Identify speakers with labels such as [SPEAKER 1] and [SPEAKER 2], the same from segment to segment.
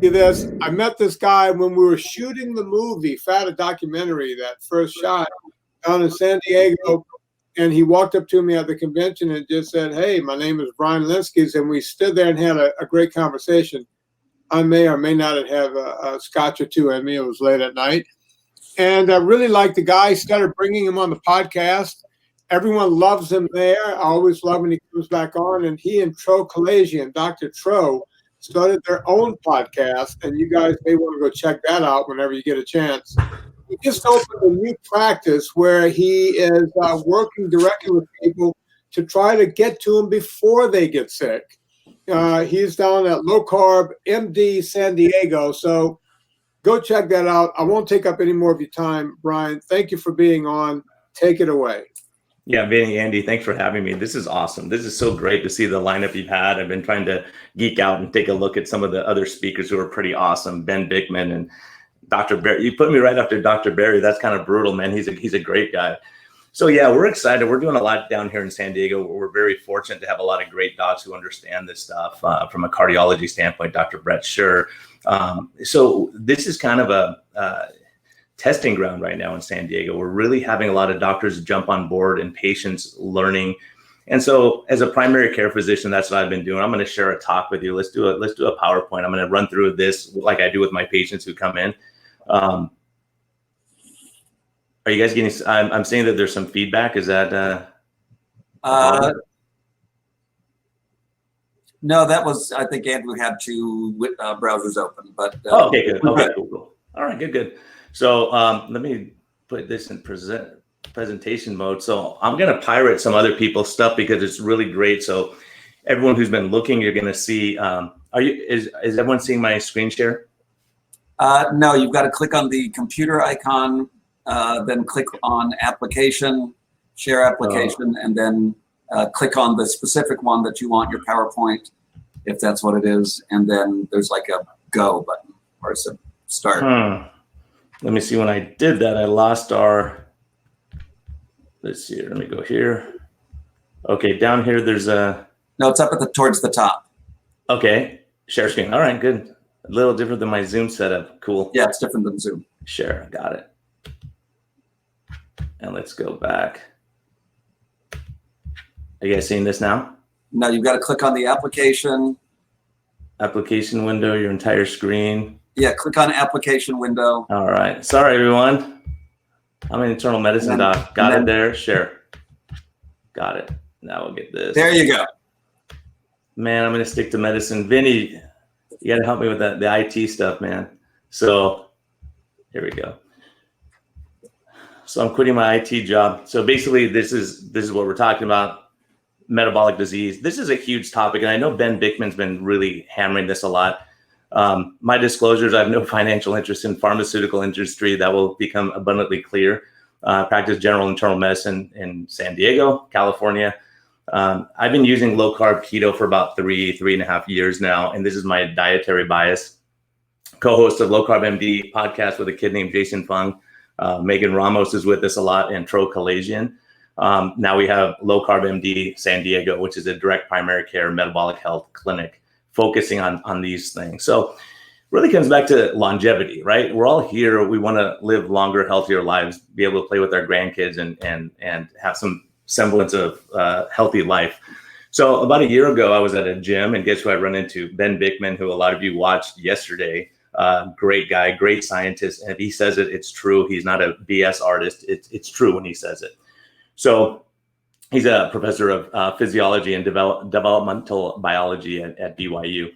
[SPEAKER 1] this. I met this guy when we were shooting the movie, a documentary, that first shot down in San Diego. And he walked up to me at the convention and just said, "Hey, my name is Brian Lenzkes." And we stood there and had a great conversation. I may or may not have a scotch or two at me. It was late at night. And I really liked the guy. Started bringing him on the podcast. Everyone loves him there. I always love when he comes back on. And he and Tro Kalajian, Dr. Tro, started their own podcast. And you guys may want to go check that out whenever you get a chance. He just opened a new practice where he is working directly with people to try to get to them before they get sick. He's down at Low Carb MD San Diego. So go check that out. I won't take up any more of your time, Brian. Thank you for being on. Take it away.
[SPEAKER 2] Yeah, Vinny, Andy, thanks for having me. This is awesome. This is so great to see the lineup you've had. I've been trying to geek out and take a look at some of the other speakers who are pretty awesome. Ben Bickman and Dr. Barry. You put me right after Dr. Barry. That's kind of brutal, man. He's a great guy. So yeah, we're excited. We're doing a lot down here in San Diego. We're very fortunate to have a lot of great docs who understand this stuff from a cardiology standpoint. Dr. Brett Scher. So this is kind of a testing ground right now in San Diego. We're really having a lot of doctors jump on board and patients learning. And so as a primary care physician, that's what I've been doing. I'm going to share a talk with you. Let's do a PowerPoint. I'm going to run through this like I do with my patients who come in. Are you guys getting, I'm saying that there's some feedback. Is that?
[SPEAKER 3] No, that was, I think Andrew had two browsers open, but.
[SPEAKER 2] Okay, good. Okay, cool. All right, good. So let me put this in presentation mode. So I'm going to pirate some other people's stuff because it's really great. So everyone who's been looking, you're going to see, is everyone seeing my screen share?
[SPEAKER 3] No, you've got to click on the computer icon, then click on application, share application, and then click on the specific one that you want your PowerPoint, if that's what it is. And then there's like a go button or a start.
[SPEAKER 2] Let me see. When I did that, I lost our, let's see, let me go here. Okay, down here, there's a.
[SPEAKER 3] No, it's up at towards the top.
[SPEAKER 2] Okay, share screen. All right, good. A little different than my Zoom setup. Cool.
[SPEAKER 3] Yeah, it's different than Zoom.
[SPEAKER 2] Share, got it. And let's go back. Are you guys seeing this now?
[SPEAKER 3] No, you've got to click on the application.
[SPEAKER 2] Application window, your entire screen.
[SPEAKER 3] Yeah, click on application window.
[SPEAKER 2] All right. Sorry, everyone. I'm an internal medicine doc. Got it there. Share. Got it. Now we'll get this.
[SPEAKER 3] There you go.
[SPEAKER 2] Man, I'm going to stick to medicine. Vinny, you got to help me with that, the IT stuff, man. So here we go. So I'm quitting my IT job. So basically, this is what we're talking about. Metabolic disease. This is a huge topic, and I know Ben Bickman's been really hammering this a lot. My disclosures, I have no financial interest in pharmaceutical industry. That will become abundantly clear. Practice general internal medicine in San Diego, California. I've been using low carb keto for about three and a half years now, and this is my dietary bias. Co-host of Low Carb MD podcast with a kid named Jason Fung. Megan Ramos is with us a lot, and Tro Kalajian. Now we have Low Carb MD San Diego, which is a direct primary care metabolic health clinic focusing on these things. So really comes back to longevity, right? We're all here. We want to live longer, healthier lives, be able to play with our grandkids and have some semblance of healthy life. So about a year ago, I was at a gym, and guess who I run into? Ben Bickman, who a lot of you watched yesterday. Great guy, great scientist. And if he says it, it's true. He's not a BS artist. It's true when he says it. So he's a professor of physiology and developmental biology at BYU.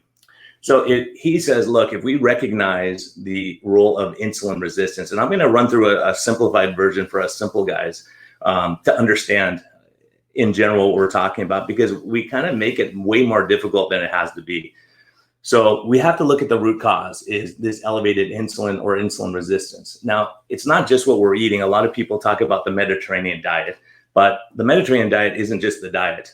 [SPEAKER 2] So he says, look, if we recognize the role of insulin resistance, and I'm going to run through a simplified version for us simple guys to understand in general what we're talking about, because we kind of make it way more difficult than it has to be. So we have to look at the root cause, is this elevated insulin or insulin resistance. Now, it's not just what we're eating. A lot of people talk about the Mediterranean diet, but the Mediterranean diet isn't just the diet.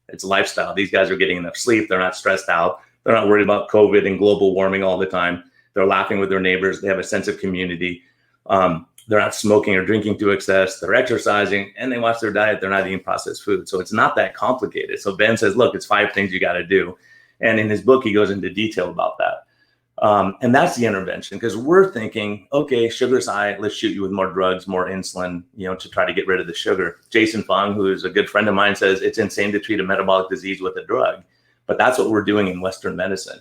[SPEAKER 2] It's lifestyle. These guys are getting enough sleep. They're not stressed out. They're not worried about COVID and global warming all the time. They're laughing with their neighbors. They have a sense of community. They're not smoking or drinking to excess. They're exercising, and they watch their diet. They're not eating processed food. So it's not that complicated. So Ben says, look, it's 5 things you got to do. And in his book, he goes into detail about that. And that's the intervention, because we're thinking, okay, sugar's high, let's shoot you with more drugs, more insulin, to try to get rid of the sugar. Jason Fung, who is a good friend of mine, says it's insane to treat a metabolic disease with a drug, but that's what we're doing in Western medicine.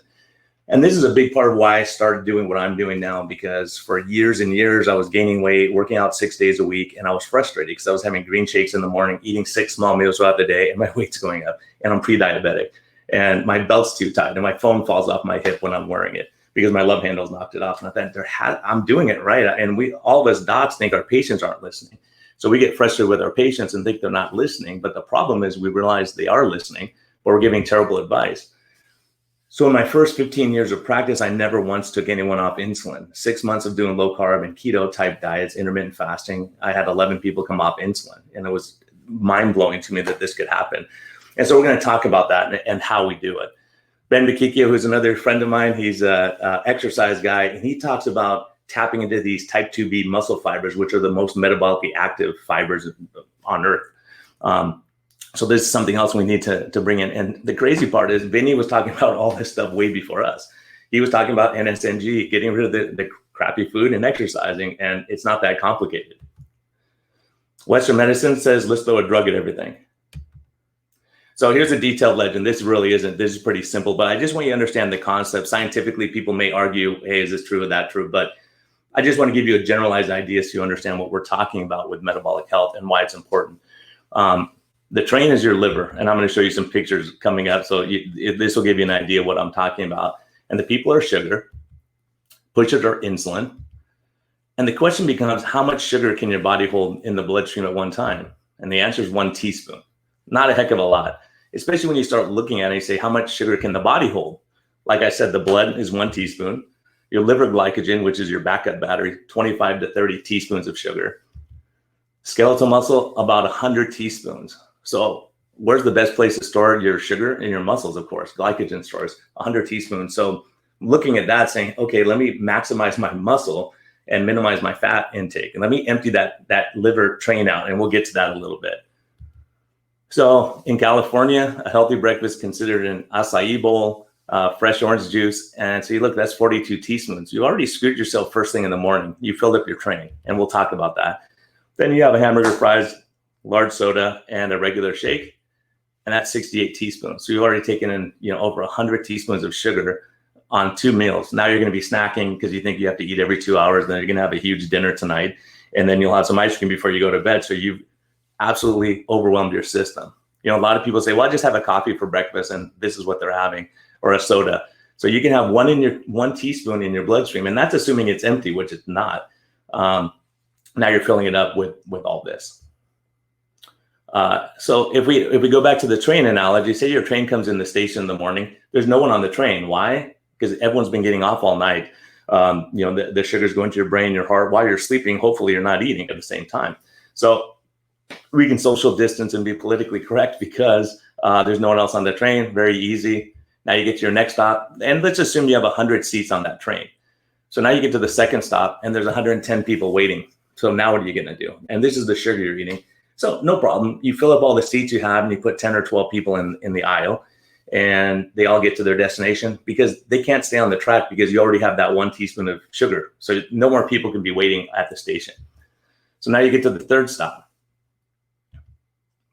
[SPEAKER 2] And this is a big part of why I started doing what I'm doing now, because for years and years, I was gaining weight, working out 6 days a week, and I was frustrated because I was having green shakes in the morning, eating 6 small meals throughout the day, and my weight's going up, and I'm pre-diabetic, and my belt's too tight, and my phone falls off my hip when I'm wearing it because my love handle's knocked it off. And I thought, I'm doing it right. And all of us docs think our patients aren't listening. So we get frustrated with our patients and think they're not listening. But the problem is we realize they are listening, but we're giving terrible advice. So in my first 15 years of practice, I never once took anyone off insulin. 6 months of doing low carb and keto type diets, intermittent fasting, I had 11 people come off insulin. And it was mind blowing to me that this could happen. And so we're going to talk about that and how we do it. Ben Bakikio, who's another friend of mine, he's an exercise guy, and he talks about tapping into these type 2B muscle fibers, which are the most metabolically active fibers on earth. So this is something else we need to bring in. And the crazy part is Vinny was talking about all this stuff way before us. He was talking about NSNG, getting rid of the crappy food and exercising, and it's not that complicated. Western medicine says, let's throw a drug at everything. So here's a detailed legend. This really isn't. This is pretty simple, but I just want you to understand the concept. Scientifically, people may argue, hey, is this true or that true? But I just want to give you a generalized idea so you understand what we're talking about with metabolic health and why it's important. The train is your liver, and I'm going to show you some pictures coming up. So this will give you an idea of what I'm talking about. And the people are sugar, pushers are insulin. And the question becomes, how much sugar can your body hold in the bloodstream at one time? And the answer is 1 teaspoon. Not a heck of a lot, especially when you start looking at it and you say, how much sugar can the body hold? Like I said, the blood is 1 teaspoon. Your liver glycogen, which is your backup battery, 25 to 30 teaspoons of sugar. Skeletal muscle, about 100 teaspoons. So where's the best place to store your sugar? In your muscles, of course. Glycogen stores 100 teaspoons. So looking at that, saying, okay, let me maximize my muscle and minimize my fat intake. And let me empty that liver train out. And we'll get to that a little bit. So in California, a healthy breakfast considered an acai bowl, fresh orange juice. And so you look, that's 42 teaspoons. You already screwed yourself first thing in the morning. You filled up your train, and we'll talk about that. Then you have a hamburger, fries, large soda, and a regular shake, and that's 68 teaspoons. So you've already taken in, over 100 teaspoons of sugar on 2 meals. Now you're going to be snacking because you think you have to eat every 2 hours. Then you're going to have a huge dinner tonight, and then you'll have some ice cream before you go to bed. So you've absolutely overwhelmed your system. A lot of people say, well, I just have a coffee for breakfast, and this is what they're having, or a soda. So you can have 1 teaspoon in your bloodstream, and that's assuming it's empty, which it's not. Now you're filling it up with all this. So if we go back to the train analogy, say your train comes in the station in the morning, there's no one on the train. Why? Because everyone's been getting off all night. The sugar's going to your brain, your heart. While you're sleeping, hopefully you're not eating at the same time. So we can social distance and be politically correct because there's no one else on the train. Very easy. Now you get to your next stop, and let's assume you have 100 seats on that train. So now you get to the second stop, and there's 110 people waiting. So now what are you going to do? And this is the sugar you're eating. So no problem. You fill up all the seats you have, and you put 10 or 12 people in the aisle, and they all get to their destination because they can't stay on the track because you already have that 1 teaspoon of sugar. So no more people can be waiting at the station. So now you get to the third stop.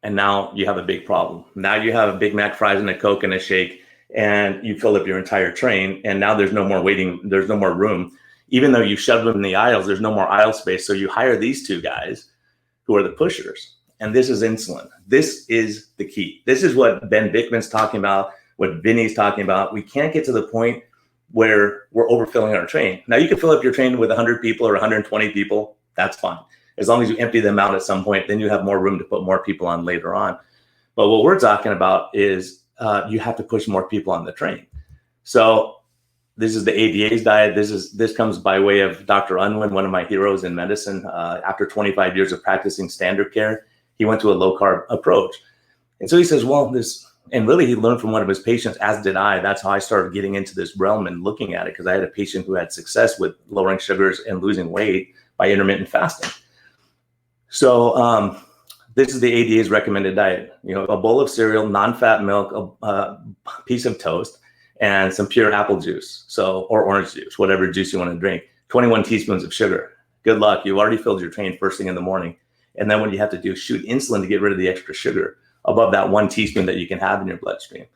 [SPEAKER 2] And now you have a big problem. Now you have a Big Mac, fries, and a Coke and a shake, and you fill up your entire train. And now there's no more waiting. There's no more room. Even though you shove them in the aisles, there's no more aisle space. So you hire these 2 guys who are the pushers. And this is insulin. This is the key. This is what Ben Bickman's talking about, what Vinny's talking about. We can't get to the point where we're overfilling our train. Now you can fill up your train with 100 people or 120 people. That's fine. As long as you empty them out at some point, then you have more room to put more people on later on. But what we're talking about is you have to push more people on the train. So this is the ADA's diet. This comes by way of Dr. Unwin, one of my heroes in medicine. After 25 years of practicing standard care, he went to a low carb approach. And so he says, well, and really he learned from one of his patients, as did I. That's how I started getting into this realm and looking at it, because I had a patient who had success with lowering sugars and losing weight by intermittent fasting. So this is the ADA's recommended diet. A bowl of cereal, non-fat milk, a piece of toast. and some pure apple juice, or orange juice, whatever juice you want to drink. 21 teaspoons of sugar. Good luck. You've already filled your train first thing in the morning. And then what you have to do is shoot insulin to get rid of the extra sugar above that 1 teaspoon that you can have in your bloodstream.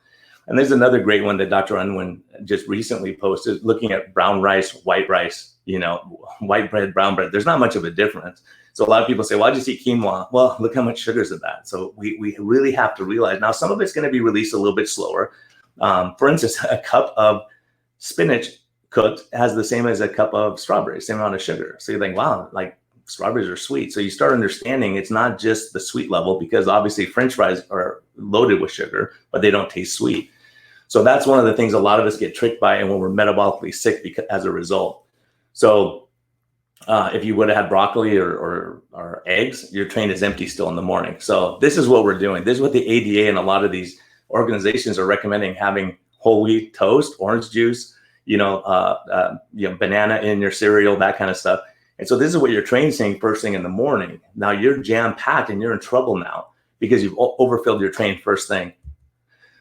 [SPEAKER 2] And there's another great one that Dr. Unwin just recently posted, looking at brown rice, white rice, white bread, brown bread. There's not much of a difference. So a lot of people say, well, I just eat quinoa. Well, look how much sugar is in that. So we really have to realize, now some of it's going to be released a little bit slower. For instance, a cup of spinach cooked has the same as a cup of strawberries, same amount of sugar. So you think, wow, like strawberries are sweet. So you start understanding it's not just the sweet level, because obviously French fries are loaded with sugar, but they don't taste sweet. So that's one of the things a lot of us get tricked by, and when we're metabolically sick as a result. So if you would have had broccoli or eggs, your train is empty still in the morning. So this is what we're doing. This is what the ADA and a lot of these organizations are recommending: having whole wheat toast, orange juice, banana in your cereal, that kind of stuff. And so this is what your train's saying first thing in the morning. Now you're jam packed and you're in trouble now because you've overfilled your train first thing.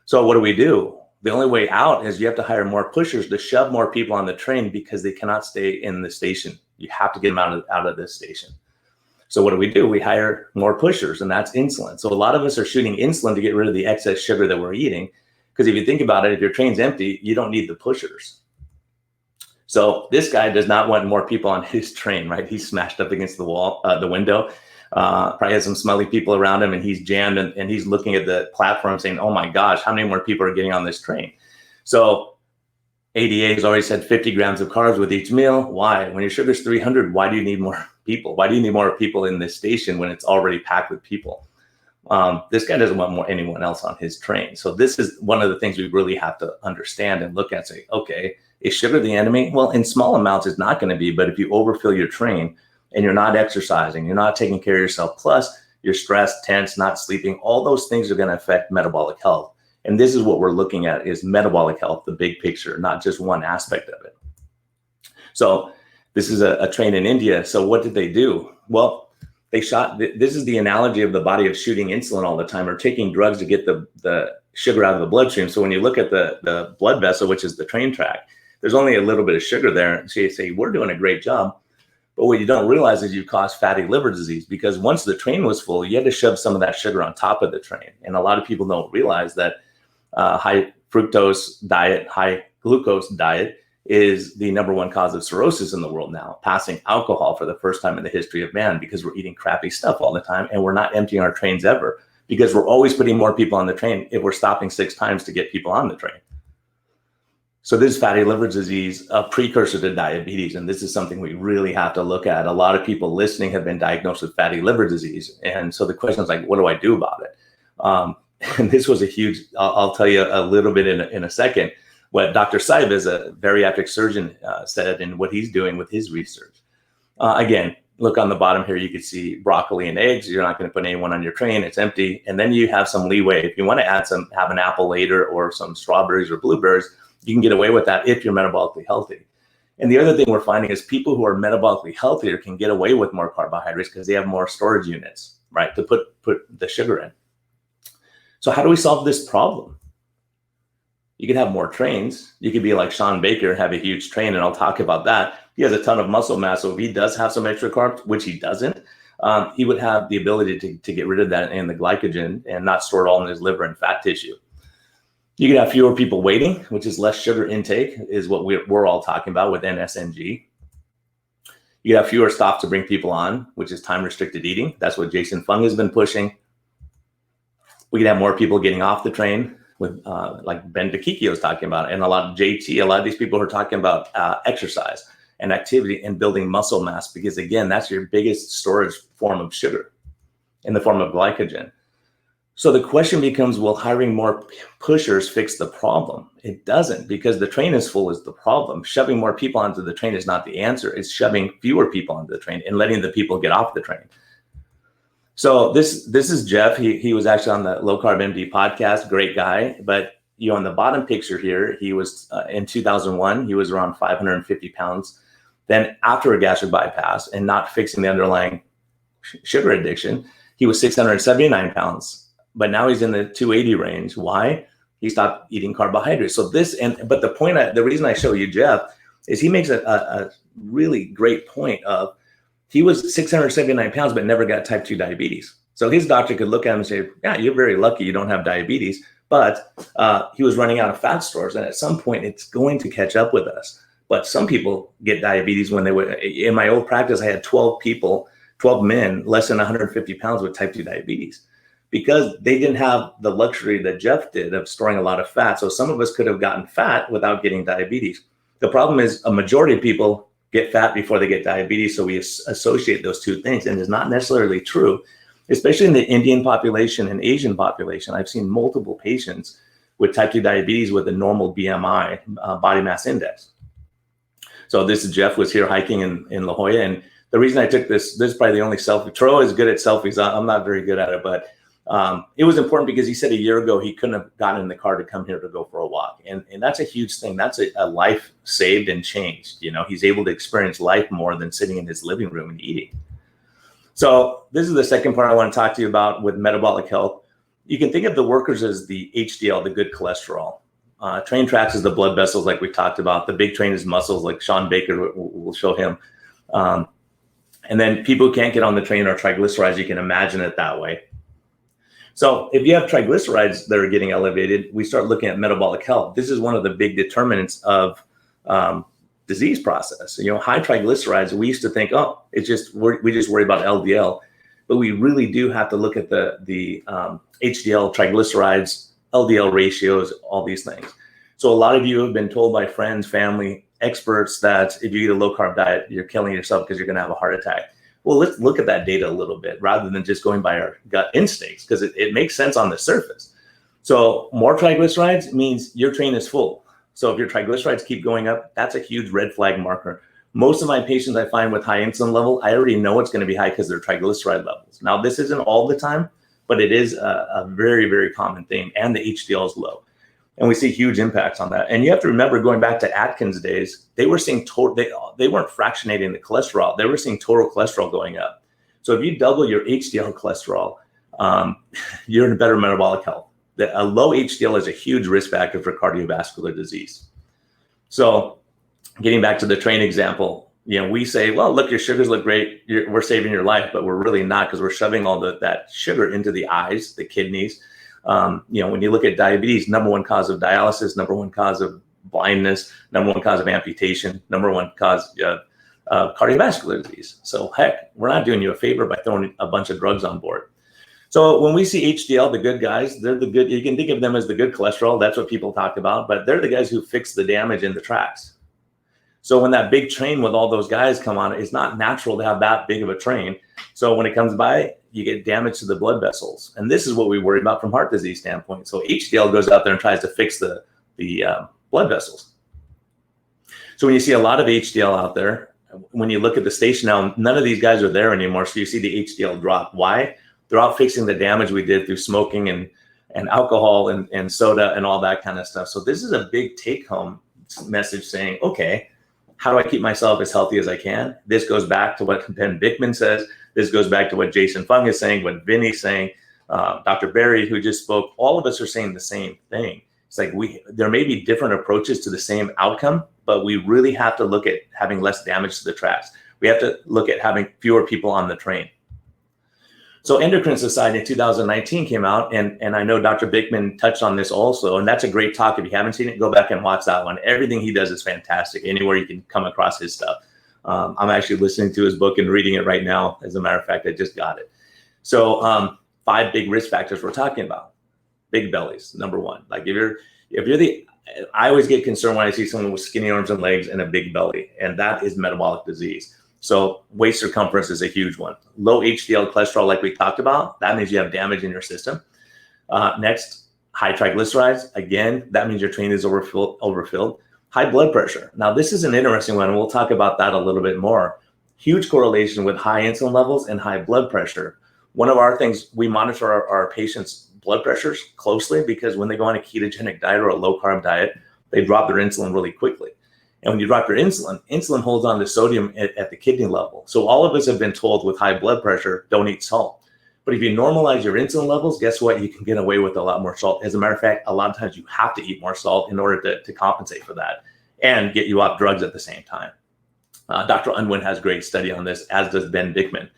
[SPEAKER 2] So what do? The only way out is you have to hire more pushers to shove more people on the train, because they cannot stay in the station. You have to get them out of this station. So what do? We hire more pushers, and that's insulin. So a lot of us are shooting insulin to get rid of the excess sugar that we're eating. Because if you think about it, if your train's empty, you don't need the pushers. So this guy does not want more people on his train, right? He's smashed up against the wall, the window. Probably has some smelly people around him, and he's jammed, and he's looking at the platform saying, oh my gosh, how many more people are getting on this train? So ADA has already said 50 grams of carbs with each meal. Why? When your sugar's 300, why do you need more people? Why do you need more people in this station when it's already packed with people? This guy doesn't want anyone else on his train. So this is one of the things we really have to understand and look at and say, okay, is sugar the enemy? Well, in small amounts, it's not going to be, but if you overfill your train and you're not exercising, you're not taking care of yourself, plus you're stressed, tense, not sleeping, all those things are going to affect metabolic health. And this is what we're looking at, is metabolic health, the big picture, not just one aspect of it. So this is a train in India. So what did they do? Well, this is the analogy of the body of shooting insulin all the time, or taking drugs to get the sugar out of the bloodstream. So when you look at the blood vessel, which is the train track, there's only a little bit of sugar there. So you say, we're doing a great job. But what you don't realize is you cause fatty liver disease, because once the train was full, you had to shove some of that sugar on top of the train. And a lot of people don't realize that high fructose diet, high glucose diet is the #1 cause of cirrhosis in the world now, passing alcohol for the first time in the history of man, because we're eating crappy stuff all the time and we're not emptying our trains ever, because we're always putting more people on the train if we're stopping 6 times to get people on the train. So this is fatty liver disease, a precursor to diabetes, and this is something we really have to look at. A lot of people listening have been diagnosed with fatty liver disease, and so the question is like, what do I do about it? And this was a huge, I'll tell you a little bit in a second, what Dr. Cybus, a bariatric surgeon, said and what he's doing with his research. Again, look on the bottom here, you can see broccoli and eggs. You're not going to put anyone on your train, it's empty. And then you have some leeway. If you want to have an apple later, or some strawberries or blueberries, you can get away with that if you're metabolically healthy. And the other thing we're finding is people who are metabolically healthier can get away with more carbohydrates because they have more storage units, right, to put the sugar in. So how do we solve this problem? You could have more trains. You could be like Shawn Baker, have a huge train, and I'll talk about that. He has a ton of muscle mass, so if he does have some extra carbs, which he doesn't, he would have the ability to get rid of that in the glycogen and not store it all in his liver and fat tissue. You could have fewer people waiting, which is less sugar intake, is what we're all talking about with NSNG. You could have fewer stops to bring people on, which is time-restricted eating. That's what Jason Fung has been pushing. We could have more people getting off the train, with like Ben DeKikio was talking about, and a lot of JT, a lot of these people are talking about exercise and activity and building muscle mass, because again, that's your biggest storage form of sugar in the form of glycogen. So the question becomes, will hiring more pushers fix the problem? It doesn't, because the train is full is the problem. Shoving more people onto the train is not the answer. It's shoving fewer people onto the train and letting the people get off the train. So this is Jeff. He was actually on the Low Carb MD podcast, great guy. But on the bottom picture here, he was in 2001, he was around 550 pounds. Then after a gastric bypass and not fixing the underlying sugar addiction, he was 679 pounds. But now he's in the 280 range. Why? He stopped eating carbohydrates. So but the reason I show you Jeff is he makes a really great point of, he was 679 pounds, but never got type 2 diabetes. So his doctor could look at him and say, yeah, you're very lucky you don't have diabetes, but he was running out of fat stores. And at some point it's going to catch up with us. But some people get diabetes when in my old practice, I had 12 men, less than 150 pounds with type 2 diabetes, because they didn't have the luxury that Jeff did of storing a lot of fat. So some of us could have gotten fat without getting diabetes. The problem is a majority of people get fat before they get diabetes. So we associate those two things, and it's not necessarily true, especially in the Indian population and Asian population. I've seen multiple patients with type 2 diabetes with a normal BMI, body mass index. So Jeff was here hiking in La Jolla. And the reason I took this is probably the only selfie. Tro is good at selfies. I'm not very good at it, but it was important because he said a year ago he couldn't have gotten in the car to come here to go for a walk. And that's a huge thing. That's a life saved and changed. He's able to experience life more than sitting in his living room and eating. So this is the second part I want to talk to you about with metabolic health. You can think of the workers as the HDL, the good cholesterol. Train tracks is the blood vessels like we talked about. The big train is muscles, like Shawn Baker, we'll show him. And then people who can't get on the train are triglycerides. You can imagine it that way. So if you have triglycerides that are getting elevated, we start looking at metabolic health. This is one of the big determinants of disease process. High triglycerides, we used to think, oh, we just worry about LDL, but we really do have to look at the HDL, triglycerides, LDL ratios, all these things. So a lot of you have been told by friends, family, experts that if you eat a low carb diet, you're killing yourself because you're going to have a heart attack. Well, let's look at that data a little bit rather than just going by our gut instincts, because it makes sense on the surface. So more triglycerides means your train is full. So if your triglycerides keep going up, that's a huge red flag marker. Most of my patients I find with high insulin level, I already know it's going to be high because their triglyceride levels. Now, this isn't all the time, but it is a very, very common thing. And the HDL is low. And we see huge impacts on that. And you have to remember, going back to Atkins days, they were seeing they weren't fractionating the cholesterol. They were seeing total cholesterol going up. So if you double your HDL cholesterol, you're in better metabolic health. A low HDL is a huge risk factor for cardiovascular disease. So getting back to the train example, we say, well, look, your sugars look great. We're saving your life, but we're really not, because we're shoving all that sugar into the eyes, the kidneys. When you look at diabetes, number one cause of dialysis, number one cause of blindness, number one cause of amputation, number one cause of cardiovascular disease. So heck, we're not doing you a favor by throwing a bunch of drugs on board. So when we see HDL, the good guys, they're the good, you can think of them as the good cholesterol. That's what people talk about, but they're the guys who fix the damage in the tracks. So when that big train with all those guys come on, it's not natural to have that big of a train. So when it comes by, you get damage to the blood vessels. And this is what we worry about from heart disease standpoint. So HDL goes out there and tries to fix the blood vessels. So when you see a lot of HDL out there, when you look at the station now, none of these guys are there anymore. So you see the HDL drop. Why? They're out fixing the damage we did through smoking and alcohol and soda and all that kind of stuff. So this is a big take-home message saying, okay, how do I keep myself as healthy as I can? This goes back to what Ben Bickman says. This goes back to what Jason Fung is saying, what Vinny's saying, Dr. Barry, who just spoke. All of us are saying the same thing. It's like there may be different approaches to the same outcome, but we really have to look at having less damage to the tracks. We have to look at having fewer people on the train. So Endocrine Society in 2019 came out, and I know Dr. Bickman touched on this also, and that's a great talk. If you haven't seen it, go back and watch that one. Everything he does is fantastic. Anywhere you can come across his stuff. I'm actually listening to his book and reading it right now. As a matter of fact, I just got it. So 5 big risk factors we're talking about. Big bellies, number one. Like I always get concerned when I see someone with skinny arms and legs and a big belly, and that is metabolic disease. So waist circumference is a huge one. Low HDL cholesterol, like we talked about, that means you have damage in your system. Next, high triglycerides. Again, that means your train is overfilled. High blood pressure. Now, this is an interesting one, and we'll talk about that a little bit more. Huge correlation with high insulin levels and high blood pressure. One of our things, we monitor our patients' blood pressures closely, because when they go on a ketogenic diet or a low-carb diet, they drop their insulin really quickly. And when you drop your insulin holds on to sodium at the kidney level. So all of us have been told with high blood pressure, don't eat salt. But if you normalize your insulin levels, guess what? You can get away with a lot more salt. As a matter of fact, a lot of times you have to eat more salt in order to compensate for that and get you off drugs at the same time. Dr. Unwin has a great study on this, as does Ben Bickman.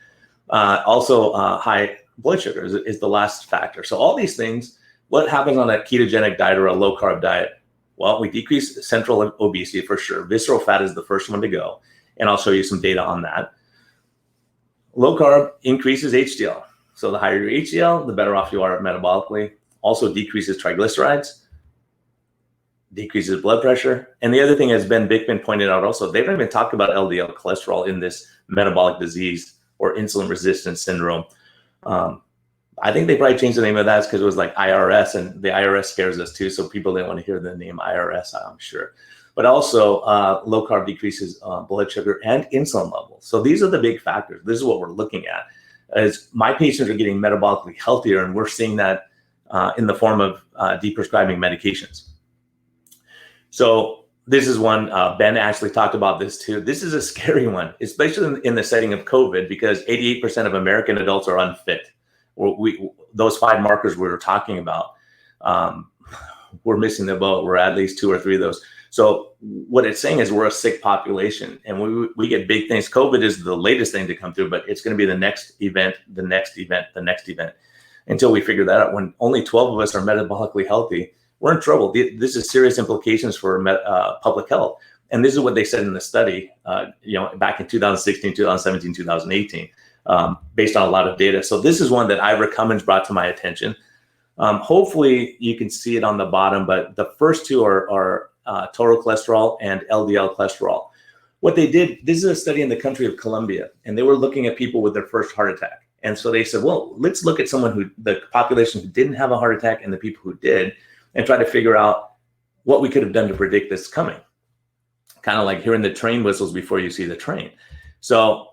[SPEAKER 2] Also, high blood sugar is the last factor. So all these things, what happens on a ketogenic diet or a low carb diet? Well, we decrease central obesity for sure. Visceral fat is the first one to go. And I'll show you some data on that. Low carb increases HDL. So the higher your HDL, the better off you are metabolically. Also decreases triglycerides, decreases blood pressure. And the other thing, as Ben Bickman pointed out also, they don't even talk about LDL cholesterol in this metabolic disease or insulin resistance syndrome. I think they probably changed the name of that because it was like IRS, and the IRS scares us too. So people didn't want to hear the name IRS, I'm sure. But also low carb decreases blood sugar and insulin levels. So these are the big factors. This is what we're looking at. As my patients are getting metabolically healthier, and we're seeing that in the form of deprescribing medications. So this is one, Ben actually talked about this too. This is a scary one, especially in the setting of COVID, because 88% of American adults are unfit. Those 5 markers we were talking about, we're missing the boat. We're at least 2 or 3 of those. So what it's saying is we're a sick population, and we get big things. COVID is the latest thing to come through, but it's going to be the next event, the next event, the next event, until we figure that out. When only 12 of us are metabolically healthy, we're in trouble. This is serious implications for public health. And this is what they said in the study, back in 2016, 2017, 2018, based on a lot of data. So this is one that Ivor Cummins brought to my attention. Hopefully you can see it on the bottom, but the first 2 are total cholesterol and LDL cholesterol. What they did, this is a study in the country of Colombia, and they were looking at people with their first heart attack. And so they said, well, let's look at the population who didn't have a heart attack and the people who did, and try to figure out what we could have done to predict this coming. Kind of like hearing the train whistles before you see the train. So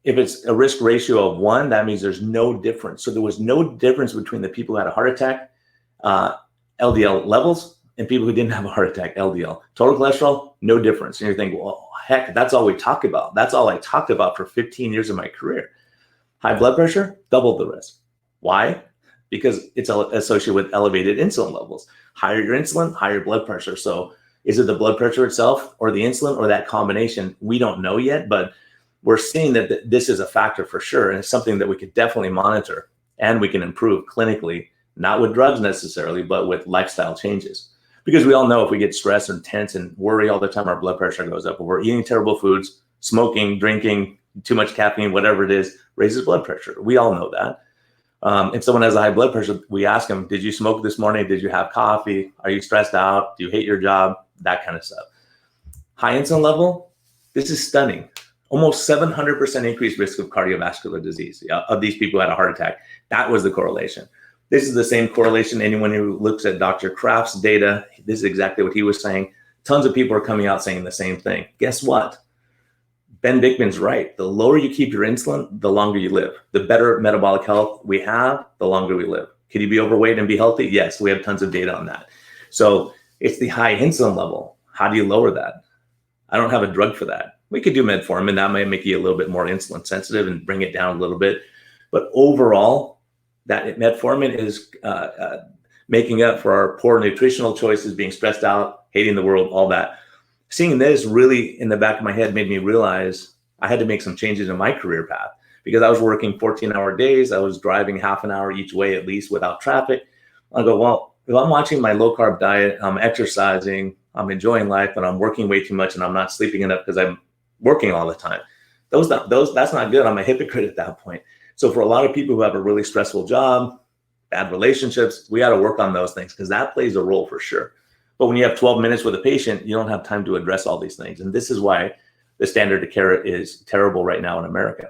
[SPEAKER 2] if it's a risk ratio of 1, that means there's no difference. So there was no difference between the people who had a heart attack, LDL levels, and people who didn't have a heart attack, LDL. Total cholesterol, no difference. And you're thinking, well, heck, that's all we talk about. That's all I talked about for 15 years of my career. High blood pressure, double the risk. Why? Because it's associated with elevated insulin levels. Higher your insulin, higher blood pressure. So is it the blood pressure itself or the insulin or that combination? We don't know yet, but we're seeing that this is a factor for sure. And it's something that we could definitely monitor and we can improve clinically, not with drugs necessarily, but with lifestyle changes. Because we all know if we get stressed and tense and worry all the time, our blood pressure goes up. If we're eating terrible foods, smoking, drinking, too much caffeine, whatever it is, raises blood pressure. We all know that. If someone has a high blood pressure, we ask them, did you smoke this morning? Did you have coffee? Are you stressed out? Do you hate your job? That kind of stuff. High insulin level, this is stunning. Almost 700% increased risk of cardiovascular disease of these people who had a heart attack. That was the correlation. This is the same correlation. Anyone who looks at Dr. Kraft's data, this is exactly what he was saying. Tons of people are coming out saying the same thing. Guess what? Ben Bickman's right. The lower you keep your insulin, the longer you live. The better metabolic health we have, the longer we live. Can you be overweight and be healthy? Yes, we have tons of data on that. So it's the high insulin level. How do you lower that? I don't have a drug for that. We could do metformin. That might make you a little bit more insulin sensitive and bring it down a little bit. But overall, that metformin is making up for our poor nutritional choices, being stressed out, hating the world, all that. Seeing this really in the back of my head made me realize I had to make some changes in my career path because I was working 14-hour days. I was driving half an hour each way at least without traffic. I go, well, if I'm watching my low carb diet, I'm exercising, I'm enjoying life, but I'm working way too much and I'm not sleeping enough because I'm working all the time. That's not good. I'm a hypocrite at that point. So for a lot of people who have a really stressful job, bad relationships, we got to work on those things because that plays a role for sure. But when you have 12 minutes with a patient, you don't have time to address all these things. And this is why the standard of care is terrible right now in America.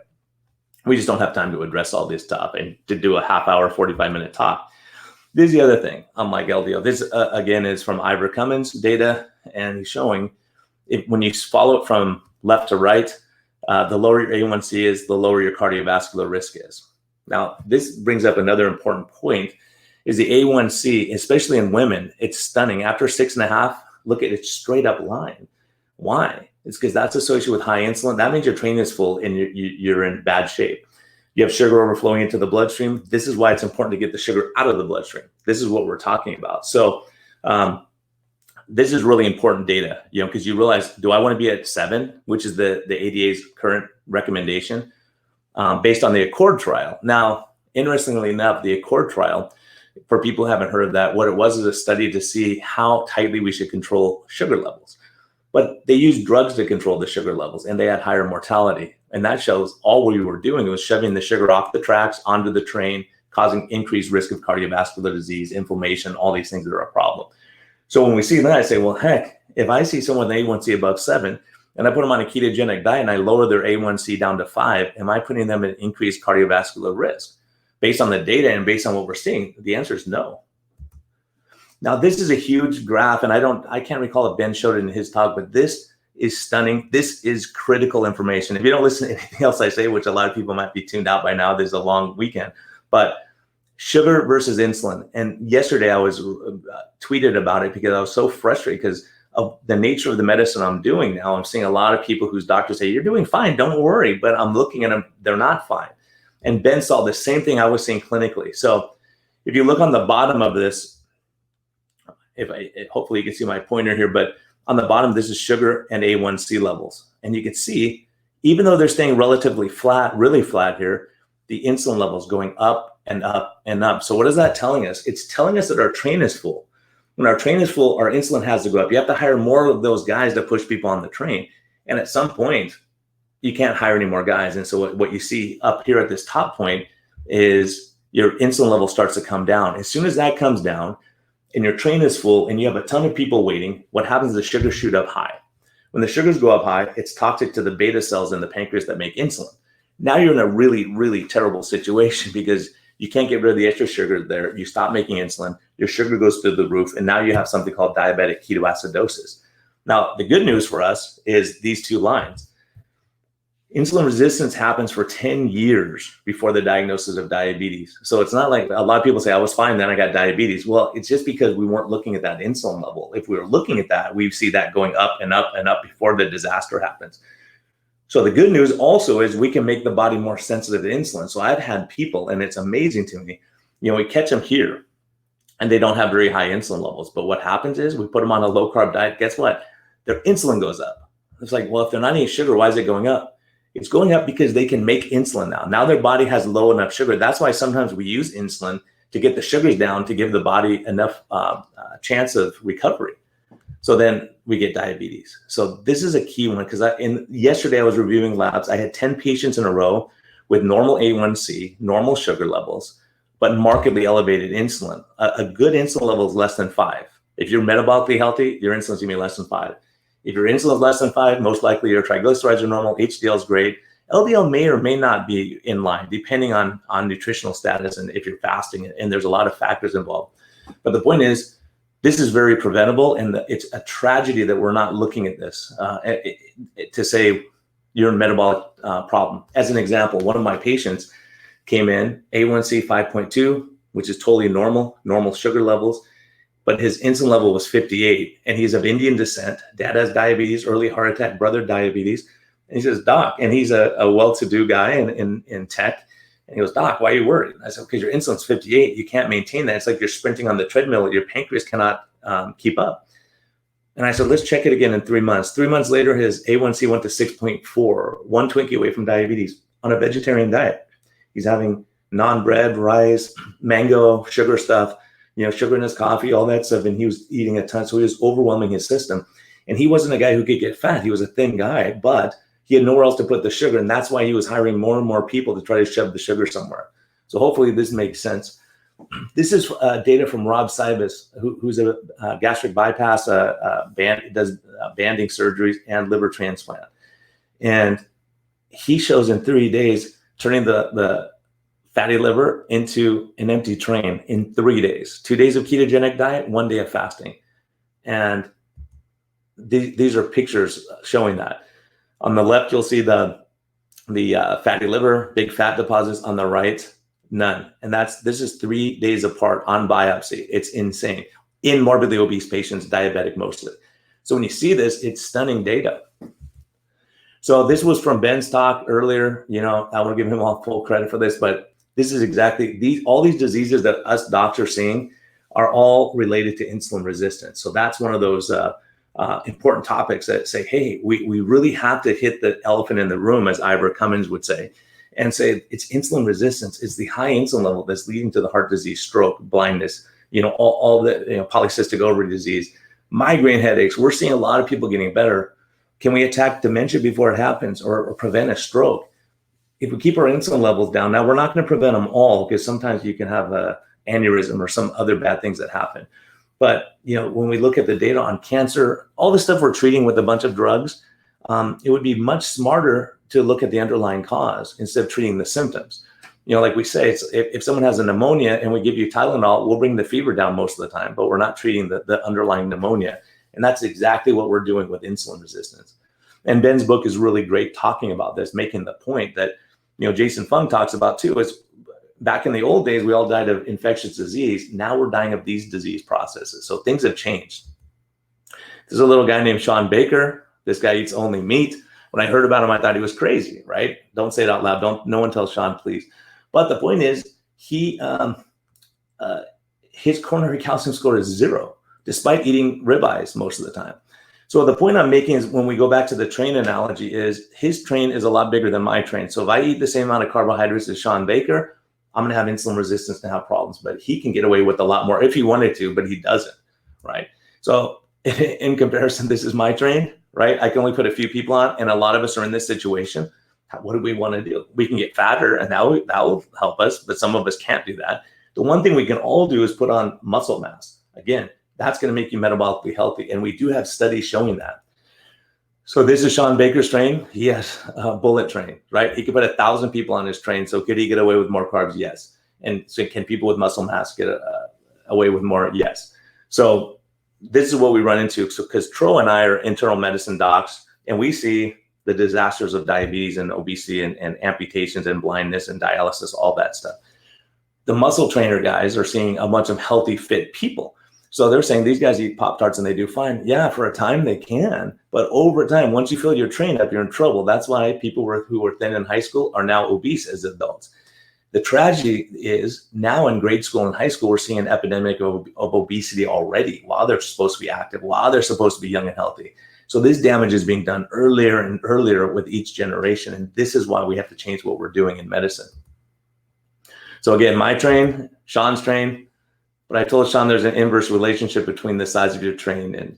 [SPEAKER 2] We just don't have time to address all this stuff and to do a half hour, 45-minute talk. This is the other thing, unlike LDL. This, again, is from Ivor Cummins' data, and he's showing when you follow it from left to right, the lower your A1C is, the lower your cardiovascular risk is. Now, this brings up another important point, is the A1C, especially in women, it's stunning. After 6.5, look at it straight up line. Why? It's because that's associated with high insulin. That means your train is full and you're in bad shape. You have sugar overflowing into the bloodstream. This is why it's important to get the sugar out of the bloodstream. This is what we're talking about. So this is really important data, because you realize, do I want to be at 7, which is the ADA's current recommendation, based on the Accord trial. Now, interestingly enough, the Accord trial, for people who haven't heard of that, what it was is a study to see how tightly we should control sugar levels. But they used drugs to control the sugar levels, and they had higher mortality. And that shows all we were doing was shoving the sugar off the tracks onto the train, causing increased risk of cardiovascular disease, inflammation, all these things that are a problem. So when we see that, I say, well, heck, if I see someone with A1C above 7, and I put them on a ketogenic diet and I lower their A1C down to 5, am I putting them at increased cardiovascular risk? Based on the data and based on what we're seeing, the answer is no. Now, this is a huge graph, and I can't recall if Ben showed it in his talk, but this is stunning. This is critical information. If you don't listen to anything else I say, which a lot of people might be tuned out by now, there's a long weekend, but sugar versus insulin. And yesterday I was tweeted about it because I was so frustrated because of the nature of the medicine I'm doing now. I'm seeing a lot of people whose doctors say, you're doing fine, don't worry, but I'm looking at them, they're not fine. And Ben saw the same thing I was seeing clinically. So if you look on the bottom of this, hopefully you can see my pointer here, but on the bottom, this is sugar and A1C levels. And you can see, even though they're staying relatively flat, really flat here, the insulin levels going up and up and up. So what is that telling us? It's telling us that our train is full. When our train is full, our insulin has to go up. You have to hire more of those guys to push people on the train. And at some point, you can't hire any more guys. And so what you see up here at this top point is your insulin level starts to come down. As soon as that comes down and your train is full and you have a ton of people waiting, what happens is the sugars shoot up high. When the sugars go up high, it's toxic to the beta cells in the pancreas that make insulin. Now you're in a really, really terrible situation because you can't get rid of the extra sugar there. You stop making insulin, your sugar goes through the roof, and now you have something called diabetic ketoacidosis. Now, the good news for us is these two lines. Insulin resistance happens for 10 years before the diagnosis of diabetes. So it's not like a lot of people say, I was fine, then I got diabetes. Well, it's just because we weren't looking at that insulin level. If we were looking at that, we see that going up and up and up before the disaster happens. So the good news also is we can make the body more sensitive to insulin. So I've had people, and it's amazing to me, we catch them here and they don't have very high insulin levels. But what happens is we put them on a low carb diet. Guess what? Their insulin goes up. It's like, well, if they're not eating sugar, why is it going up? It's going up because they can make insulin now. Now their body has low enough sugar. That's why sometimes we use insulin to get the sugars down to give the body enough chance of recovery. So then we get diabetes. So this is a key one because yesterday I was reviewing labs. I had 10 patients in a row with normal A1C, normal sugar levels, but markedly elevated insulin. A good insulin level is less than 5. If you're metabolically healthy, your insulin's gonna be less than 5. If your insulin is less than 5, most likely your triglycerides are normal, HDL is great. LDL may or may not be in line, depending on nutritional status and if you're fasting, and there's a lot of factors involved. But the point is, this is very preventable, and it's a tragedy that we're not looking at this to say you're a metabolic problem. As an example, one of my patients came in, A1C 5.2, which is totally normal sugar levels, but his insulin level was 58, and he's of Indian descent. Dad has diabetes, early heart attack, brother diabetes. And he says, Doc, and he's a well-to-do guy in tech. And he goes, Doc, why are you worried? I said, because your insulin's 58. You can't maintain that. It's like you're sprinting on the treadmill. Your pancreas cannot keep up. And I said, let's check it again in 3 months. 3 months later, his A1C went to 6.4, one Twinkie away from diabetes on a vegetarian diet. He's having non-bread, rice, mango, sugar stuff, sugar in his coffee, all that stuff. And he was eating a ton. So he was overwhelming his system. And he wasn't a guy who could get fat. He was a thin guy, but he had nowhere else to put the sugar. And that's why he was hiring more and more people to try to shove the sugar somewhere. So hopefully this makes sense. This is data from Rob Cybus, who's a gastric bypass, does banding surgeries and liver transplant. And he shows in 3 days, turning the fatty liver into an empty train in 3 days. 2 days of ketogenic diet, 1 day of fasting. And these are pictures showing that. On the left, you'll see the fatty liver, big fat deposits. On the right, none. And this is 3 days apart on biopsy. It's insane. In morbidly obese patients, diabetic mostly. So when you see this, it's stunning data. So this was from Ben's talk earlier. I want to give him all full credit for this, but this is exactly all these diseases that us docs are seeing are all related to insulin resistance. So that's one of those important topics that say, hey, we really have to hit the elephant in the room, as Ivor Cummins would say, and say it's insulin resistance. It's the high insulin level that's leading to the heart disease, stroke, blindness, all the polycystic ovary disease, migraine headaches. We're seeing a lot of people getting better. Can we attack dementia before it happens or prevent a stroke? If we keep our insulin levels down, now we're not going to prevent them all, because sometimes you can have a aneurysm or some other bad things that happen. But when we look at the data on cancer, all the stuff we're treating with a bunch of drugs, it would be much smarter to look at the underlying cause instead of treating the symptoms. Like we say, if someone has a pneumonia and we give you Tylenol, we'll bring the fever down most of the time, but we're not treating the underlying pneumonia. And that's exactly what we're doing with insulin resistance. And Ben's book is really great talking about this, making the point that, Jason Fung talks about too, is back in the old days, we all died of infectious disease. Now we're dying of these disease processes. So things have changed. There's a little guy named Shawn Baker. This guy eats only meat. When I heard about him, I thought he was crazy, right? Don't say it out loud. No one tell Shawn, please. But the point is, his coronary calcium score is 0, despite eating ribeyes most of the time. So the point I'm making is, when we go back to the train analogy, is his train is a lot bigger than my train. So if I eat the same amount of carbohydrates as Shawn Baker, I'm going to have insulin resistance and have problems. But he can get away with a lot more if he wanted to, but he doesn't, right? So in comparison, this is my train, right? I can only put a few people on, and a lot of us are in this situation. What do we want to do? We can get fatter, and that will help us, but some of us can't do that. The one thing we can all do is put on muscle mass. Again, that's going to make you metabolically healthy, and we do have studies showing that. So this is Shawn Baker's train. He has a bullet train, right? He could put 1,000 people on his train. So could he get away with more carbs? Yes. And so can people with muscle mass get away with more? Yes. So this is what we run into. So because Tro and I are internal medicine docs, and we see the disasters of diabetes and obesity and amputations and blindness and dialysis, all that stuff. The muscle trainer guys are seeing a bunch of healthy, fit people. So they're saying these guys eat Pop-Tarts and they do fine. Yeah, for a time they can. But over time, once you fill your train up, you're in trouble. That's why people who were thin in high school are now obese as adults. The tragedy is now in grade school and high school, we're seeing an epidemic of obesity already while they're supposed to be active, while they're supposed to be young and healthy. So this damage is being done earlier and earlier with each generation. And this is why we have to change what we're doing in medicine. So again, my train, Shawn's train. But I told Shawn there's an inverse relationship between the size of your train and,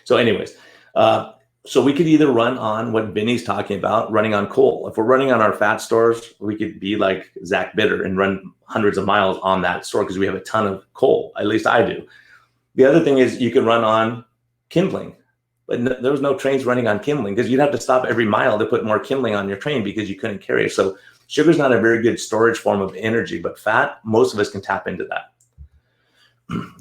[SPEAKER 2] So anyways, so we could either run on what Vinny's talking about, running on coal. If we're running on our fat stores, we could be like Zach Bitter and run hundreds of miles on that store because we have a ton of coal. At least I do. The other thing is you can run on Kindling. But there was no trains running on Kindling because you'd have to stop every mile to put more Kindling on your train because you couldn't carry it. So sugar's not a very good storage form of energy, but fat, most of us can tap into that.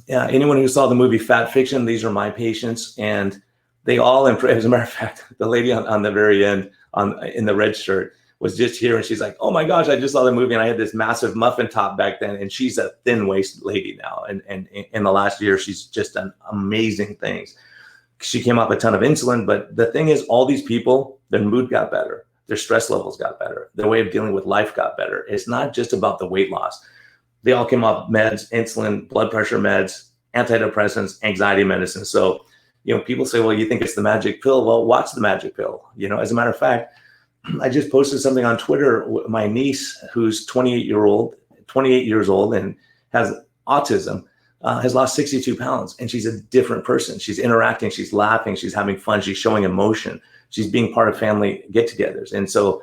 [SPEAKER 2] Yeah, anyone who saw the movie Fat Fiction, these are my patients, and they all improve. As a matter of fact, the lady on the very end in the red shirt was just here, and she's like, "Oh my gosh, I just saw the movie, and I had this massive muffin top back then." And she's a thin waist lady now, and in the last year, she's just done amazing things. She came off a ton of insulin, but the thing is, all these people, their mood got better. Their stress levels got better. Their way of dealing with life got better. It's not just about the weight loss. They all came off meds, insulin, blood pressure meds, antidepressants, anxiety medicine. So, people say, well, you think it's the magic pill? Well, watch the magic pill. As a matter of fact, I just posted something on Twitter. My niece, who's 28 years old and has autism, has lost 62 pounds, and she's a different person. She's interacting, she's laughing, she's having fun, she's showing emotion. She's being part of family get-togethers. And so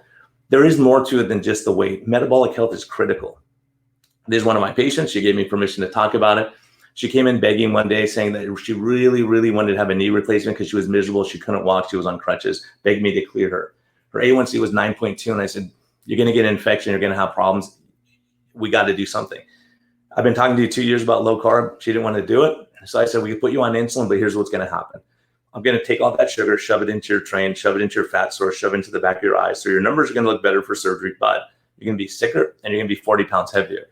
[SPEAKER 2] there is more to it than just the weight. Metabolic health is critical. There's one of my patients. She gave me permission to talk about it. She came in begging one day saying that she really, really wanted to have a knee replacement because she was miserable. She couldn't walk. She was on crutches, begged me to clear her. Her A1C was 9.2. And I said, you're going to get an infection. You're going to have problems. We got to do something. I've been talking to you 2 years about low carb. She didn't want to do it. So I said, we can put you on insulin, but here's what's going to happen. I'm going to take all that sugar, shove it into your train, shove it into your fat source, shove it into the back of your eyes. So your numbers are going to look better for surgery, but you're going to be sicker and you're going to be 40 pounds heavier.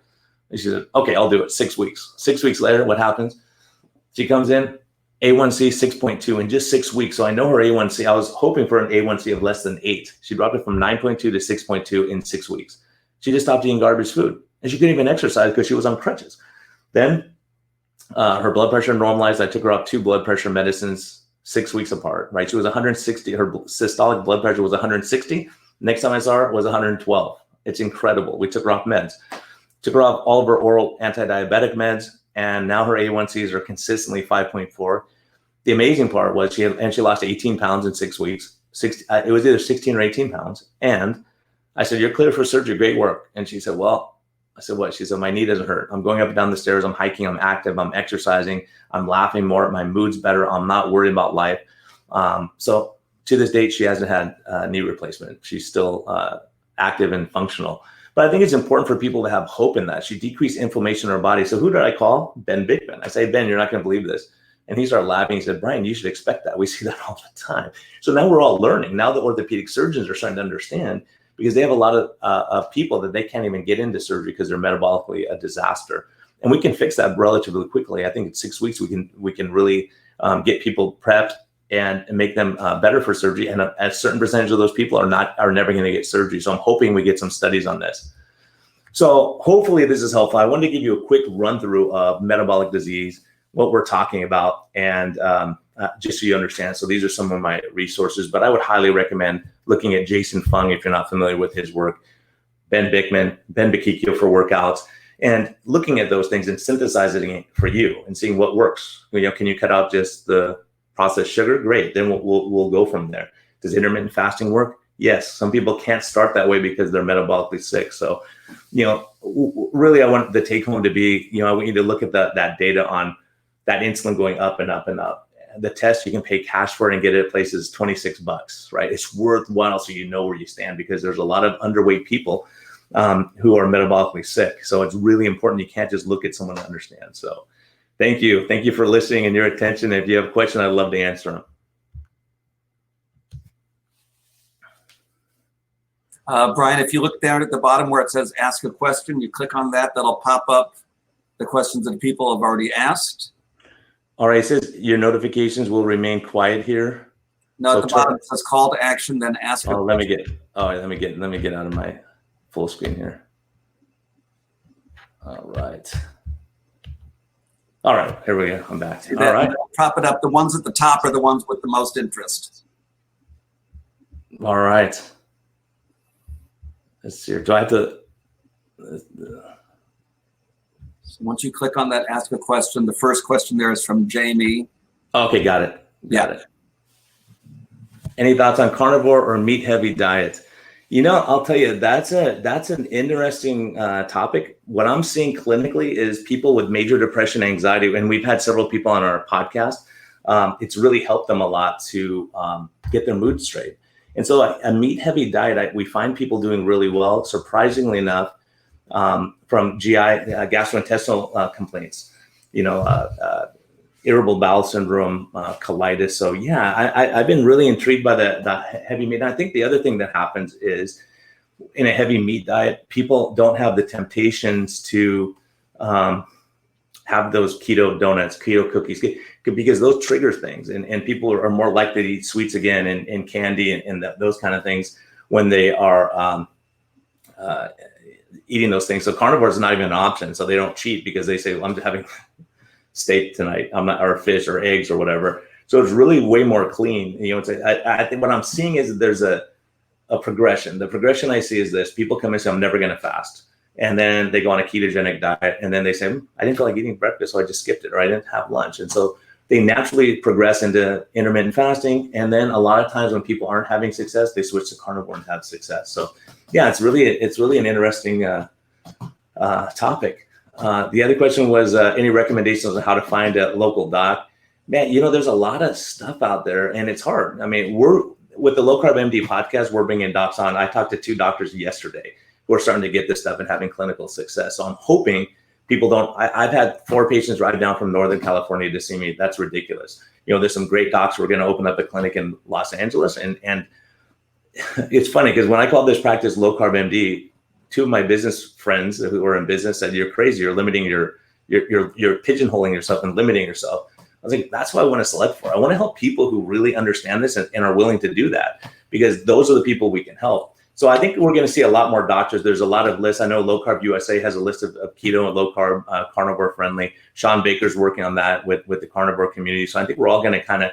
[SPEAKER 2] And she said, okay, I'll do it. 6 weeks. 6 weeks later, what happens? She comes in A1C 6.2 in just 6 weeks. So I know her A1C. I was hoping for an A1C of less than 8. She dropped it from 9.2 to 6.2 in 6 weeks. She just stopped eating garbage food, and she couldn't even exercise because she was on crutches. Then her blood pressure normalized. I took her off 2 blood pressure medicines 6 weeks apart, right? She was 160. Her systolic blood pressure was 160. Next time I saw her was 112. It's incredible. We took her off meds. Took her off all of her oral anti-diabetic meds, and now her A1Cs are consistently 5.4. The amazing part was she lost 18 pounds in 6 weeks. It was either 16 or 18 pounds. And I said, "You're clear for surgery. Great work." And she said, "Well," I said, "What?" She said, "My knee doesn't hurt. I'm going up and down the stairs. I'm hiking. I'm active. I'm exercising. I'm laughing more. My mood's better. I'm not worried about life." So to this date, she hasn't had knee replacement. She's still active and functional. But I think it's important for people to have hope in that. She decreased inflammation in her body. So who did I call? Ben Bickman. I say, "Ben, you're not going to believe this." And he started laughing. He said, "Brian, you should expect that. We see that all the time." So now we're all learning. Now the orthopedic surgeons are starting to understand, because they have a lot of people that they can't even get into surgery because they're metabolically a disaster. And we can fix that relatively quickly. I think in 6 weeks, we can really get people prepped and make them better for surgery. And a certain percentage of those people are never going to get surgery. So I'm hoping we get some studies on this. So hopefully this is helpful. I wanted to give you a quick run through of metabolic disease, what we're talking about, and just so you understand. So these are some of my resources, but I would highly recommend looking at Jason Fung if you're not familiar with his work, Ben Bickman, Ben Bakikio for workouts, and looking at those things and synthesizing it for you and seeing what works. Can you cut out just the processed sugar? Great. Then we'll go from there. Does intermittent fasting work? Yes. Some people can't start that way because they're metabolically sick. So, really I want the take home to be, I want you to look at that data on that insulin going up and up and up. The test, you can pay cash for it and get it at places $26, right? It's worthwhile so you know where you stand, because there's a lot of underweight people who are metabolically sick. So it's really important. You can't just look at someone to understand. So thank you. Thank you for listening and your attention. If you have a question, I'd love to answer them.
[SPEAKER 3] Brian, if you look down at the bottom where it says ask a question, you click on that, that'll pop up the questions that people have already asked.
[SPEAKER 2] All right, it says your notifications will remain quiet here.
[SPEAKER 3] No, so at the bottom it says call to action, then ask a question.
[SPEAKER 2] Let me get out of my full screen here. All right, here we go. I'm back.
[SPEAKER 3] All right. Prop it up. The ones at the top are the ones with the most interest.
[SPEAKER 2] All right. Let's see here. Do I have to?
[SPEAKER 3] So once you click on that, ask a question. The first question there is from Jamie.
[SPEAKER 2] Okay, got it. Got it. Any thoughts on carnivore or meat-heavy diet? I'll tell you, that's an interesting topic. What I'm seeing clinically is people with major depression, anxiety, and we've had several people on our podcast. It's really helped them a lot to get their mood straight. And so a meat-heavy diet, we find people doing really well, surprisingly enough, from GI, gastrointestinal complaints, irritable bowel syndrome, colitis. So yeah, I've been really intrigued by the heavy meat. And I think the other thing that happens is in a heavy meat diet, people don't have the temptations to have those keto donuts, keto cookies, because those trigger things, and people are more likely to eat sweets again and candy and those kind of things when they are eating those things. So carnivore is not even an option. So they don't cheat because they say, well, I'm having steak tonight, or fish or eggs or whatever. So it's really way more clean. I think what I'm seeing is that there's a progression. The progression I see is this: people come and say, I'm never going to fast. And then they go on a ketogenic diet, and then they say, I didn't feel like eating breakfast, so I just skipped it, or I didn't have lunch. And so they naturally progress into intermittent fasting. And then a lot of times when people aren't having success, they switch to carnivore and have success. So yeah, it's really an interesting topic. The other question was any recommendations on how to find a local doc? Man, there's a lot of stuff out there, and it's hard. I mean, we're with the Low Carb MD podcast, we're bringing docs on. I talked to 2 doctors yesterday who are starting to get this stuff and having clinical success. So I'm hoping people don't. I've had 4 patients drive down from Northern California to see me. That's ridiculous. There's some great docs. We're going to open up a clinic in Los Angeles, and it's funny because when I called this practice Low Carb MD, 2 of my business friends who were in business said, "You're crazy. You're limiting you're pigeonholing yourself and limiting yourself." I was like, that's what I want to select for. I want to help people who really understand this and are willing to do that, because those are the people we can help. So I think we're going to see a lot more doctors. There's a lot of lists. I know Low Carb USA has a list of keto and low carb, carnivore friendly. Shawn Baker's working on that with the carnivore community. So I think we're all going to kind of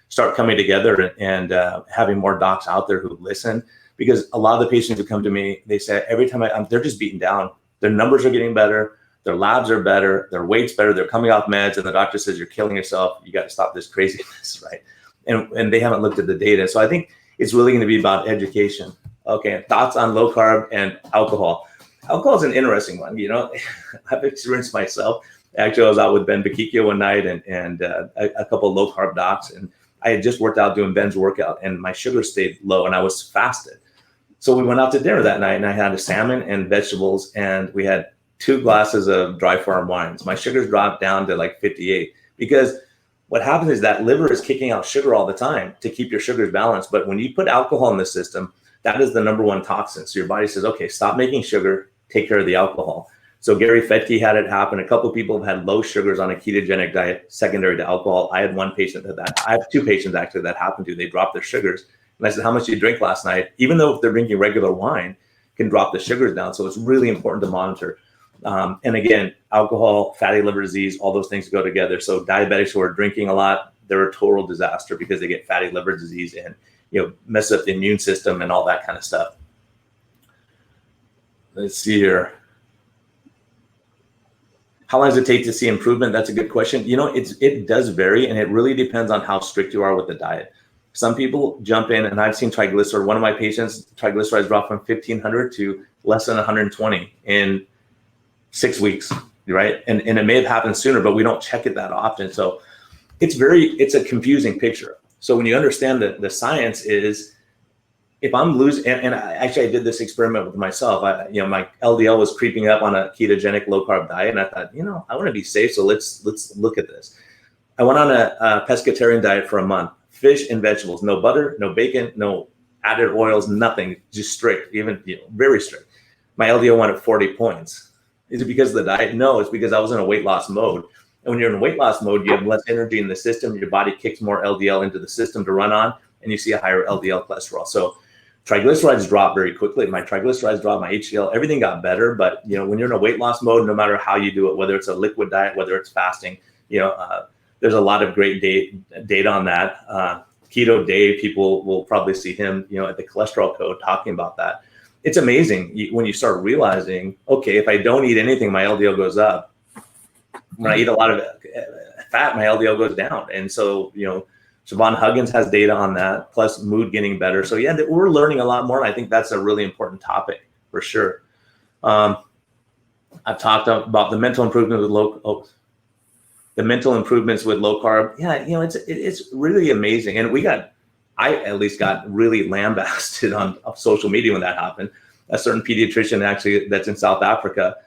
[SPEAKER 2] start coming together and having more docs out there who listen, because a lot of the patients who come to me, they say every time they're just beaten down. Their numbers are getting better. Their labs are better. Their weight's better. They're coming off meds. And the doctor says, you're killing yourself. You got to stop this craziness, right? And they haven't looked at the data. So I think it's really going to be about education. Okay, thoughts on low carb and alcohol. Alcohol is an interesting one. You know, I've experienced myself. Actually, I was out with Ben Bakikio one night and a couple of low carb docs, and I had just worked out doing Ben's workout, and my sugar stayed low, and I was fasted. So we went out to dinner that night, and I had a salmon and vegetables, and we had 2 glasses of dry farm wines. My sugars dropped down to like 58, because what happens is that liver is kicking out sugar all the time to keep your sugars balanced. But when you put alcohol in the system, that is the #1 toxin. So your body says, okay, stop making sugar, take care of the alcohol. So Gary Fetke had it happen. A couple of people have had low sugars on a ketogenic diet secondary to alcohol. I had one patient I have 2 patients actually that happened to. They dropped their sugars. And I said, how much did you drink last night? Even though if they're drinking regular wine, can drop the sugars down. So it's really important to monitor. And again, alcohol, fatty liver disease, all those things go together. So diabetics who are drinking a lot, they're a total disaster because they get fatty liver disease and, you know, mess up the immune system and all that kind of stuff. Let's see here. How long does it take to see improvement? That's a good question. You know, it does vary, and it really depends on how strict you are with the diet. Some people jump in, and I've seen triglyceride. One of my patients, triglycerides dropped from 1,500 to less than 120 in 6 weeks, right? And it may have happened sooner, but we don't check it that often. So it's a confusing picture. So when you understand that the science is, if I'm losing, and I did this experiment with myself. My LDL was creeping up on a ketogenic low carb diet, and I thought, I want to be safe, so let's look at this. I went on a pescatarian diet for a month, fish and vegetables, no butter, no bacon, no added oils, nothing, just strict, even very strict. My LDL went at 40 points. Is it because of the diet? No, it's because I was in a weight loss mode. And when you're in weight loss mode, you have less energy in the system. Your body kicks more LDL into the system to run on, and you see a higher LDL cholesterol. So triglycerides drop very quickly. My triglycerides dropped, my HDL, everything got better. But when you're in a weight loss mode, no matter how you do it, whether it's a liquid diet, whether it's fasting, there's a lot of great data on that. Keto Dave, people will probably see him, at the cholesterol code talking about that. It's amazing when you start realizing, okay, if I don't eat anything, my LDL goes up. When I eat a lot of fat, my LDL goes down. And so, Siobhan Huggins has data on that, plus mood getting better. So yeah, we're learning a lot more. And I think that's a really important topic for sure. I've talked about the mental improvement with the mental improvements with low carb. Yeah, it's really amazing. And I at least got really lambasted on social media when that happened. A certain pediatrician actually that's in South Africa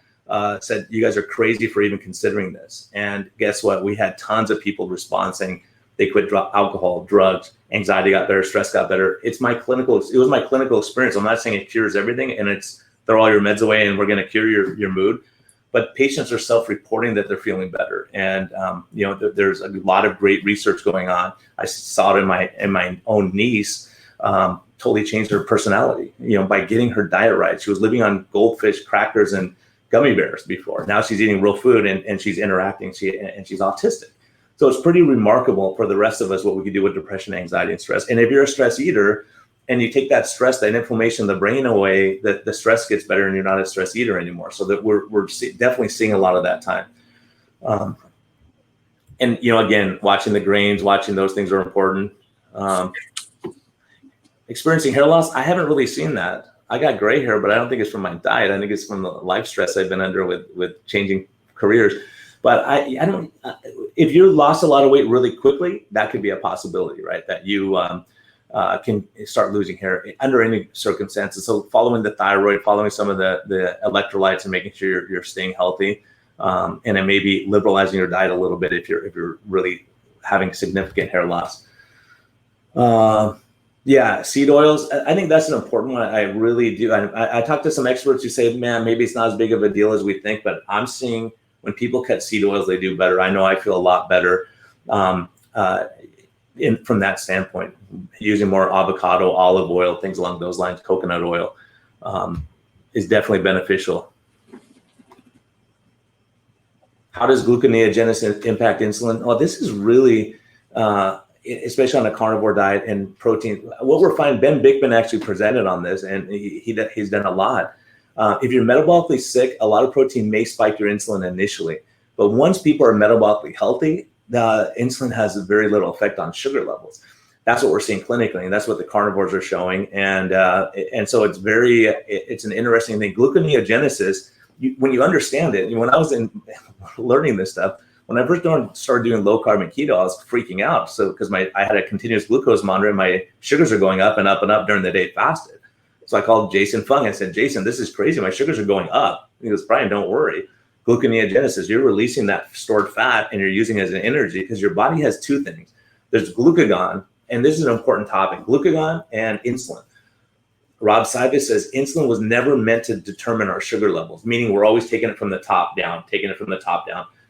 [SPEAKER 2] said, you guys are crazy for even considering this. And guess what? We had tons of people respond saying they quit alcohol, drugs, anxiety got better, stress got better. It was my clinical experience. I'm not saying it cures everything and throw all your meds away and we're going to cure your mood. But patients are self-reporting that they're feeling better. And, there's a lot of great research going on. I saw it in my own niece, totally changed her personality, by getting her diet right. She was living on goldfish, crackers, and gummy bears before. Now she's eating real food and she's interacting, and she's autistic. So it's pretty remarkable for the rest of us what we can do with depression, anxiety, and stress. And if you're a stress eater, and you take that stress, that inflammation, the brain away, the stress gets better and you're not a stress eater anymore. So that we're definitely seeing a lot of that time. And, again, watching the grains, watching those things are important. Experiencing hair loss, I haven't really seen that. I got gray hair, but I don't think it's from my diet. I think it's from the life stress I've been under with changing careers. But I don't, if you lost a lot of weight really quickly, that could be a possibility, right? That you, can start losing hair under any circumstances. So following the thyroid, following some of the electrolytes and making sure you're staying healthy. And then maybe liberalizing your diet a little bit if you're really having significant hair loss. Yeah, seed oils. I think that's an important one. I really do. I talked to some experts who say, man, maybe it's not as big of a deal as we think, but I'm seeing when people cut seed oils, they do better. I know I feel a lot better. from that standpoint, using more avocado, olive oil, things along those lines, coconut oil, is definitely beneficial. How does gluconeogenesis impact insulin? Well, this is really, especially on a carnivore diet and protein. What we're finding, Ben Bickman actually presented on this, and he's done a lot. If you're metabolically sick, a lot of protein may spike your insulin initially. But once people are metabolically healthy, the insulin has very little effect on sugar levels. That's what we're seeing clinically, and that's what the carnivores are showing. And so it's an interesting thing. Gluconeogenesis, when you understand it, when I was learning this stuff, when I first started doing low carb and keto, I was freaking out. So because I had a continuous glucose monitor and my sugars are going up and up and up during the day fasted. So I called Jason Fung. I said, Jason, this is crazy. My sugars are going up. He goes, Brian, don't worry. Gluconeogenesis, you're releasing that stored fat and you're using it as an energy because your body has two things. There's glucagon, and this is an important topic, glucagon and insulin. Rob Cybus says insulin was never meant to determine our sugar levels, meaning we're always taking it from the top down.